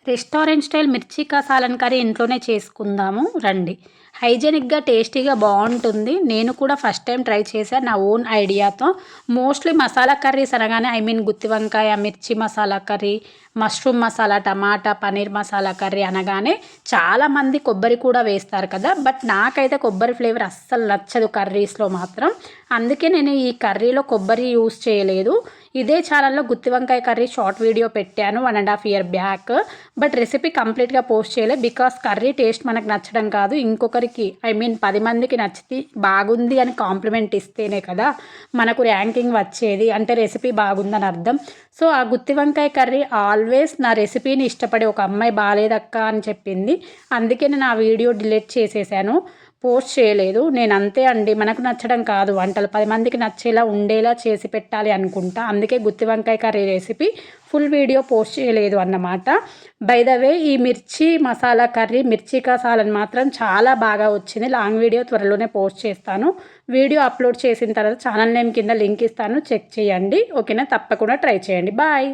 Restaurant style మిర్చి salan curry ఇంట్లోనే చేసుకుందాము రండి. హైజెనిక్‌గా, టేస్టీగా బావుంటుంది. నేను కూడా ఫస్ట్ టైం ట్రై చేశా నా ఓన్ ఐడియాతో. మోస్ట్‌లీ మసాలా కర్రీస్ అనగానే గుత్తి వంకాయ, మిర్చి మసాలా కర్రీ, మష్రూమ్ మసాలా, టమాటా, పన్నీర్ మసాలా కర్రీ అనగానే చాలామంది కొబ్బరి కూడా వేస్తారు కదా! బట్ నాకైతే కొబ్బరి ఫ్లేవర్ అస్సలు నచ్చదు కర్రీస్‌లో మాత్రం. అందుకే నేను ఈ కర్రీలో కొబ్బరి యూజ్ చేయలేదు. ఇదే ఛానల్‌లో గుత్తి వంకాయ కర్రీ షార్ట్ వీడియో పెట్టాను 1½ ఇయర్ బ్యాక్. బట్ రెసిపీ కంప్లీట్‌గా పోస్ట్ చేయలే. బికాస్ కర్రీ టేస్ట్ మనకు నచ్చడం కాదు, ఇంకొకరికి 10 మందికి నచ్చితే బాగుంది అని కాంప్లిమెంట్ ఇస్తేనే కదా మనకు ర్యాంకింగ్ వచ్చేది. అంటే రెసిపీ బాగుందని అర్థం. సో, ఆ గుత్తి వంకాయ కర్రీ ఆల్వేస్ నా రెసిపీని ఇష్టపడే ఒక అమ్మాయి బాలేదక్క అని చెప్పింది. అందుకే నేను ఆ వీడియో డిలీట్ చేసేసాను. పోస్ట్ చేయలేదు. నేను అంతే అండి. మనకు నచ్చడం కాదు వంటలు. 10 మందికి నచ్చేలా, ఉండేలా చేసి పెట్టాలి అనుకుంటా. అందుకే గుత్తి వంకాయ curry recipe full video post చేయలేదు అన్నమాట. బై ద వే ఈ మిర్చి మసాలా కర్రీ, మిర్చి సాలన్ మాత్రం చాలా బాగా వచ్చింది. లాంగ్ వీడియో త్వరలోనే పోస్ట్ చేస్తాను. వీడియో అప్లోడ్ చేసిన తర్వాత ఛానల్ నేమ్ కింద లింక్ ఇస్తాను. చెక్ చేయండి. ఓకేనా? తప్పకుండా ట్రై చేయండి. బాయ్.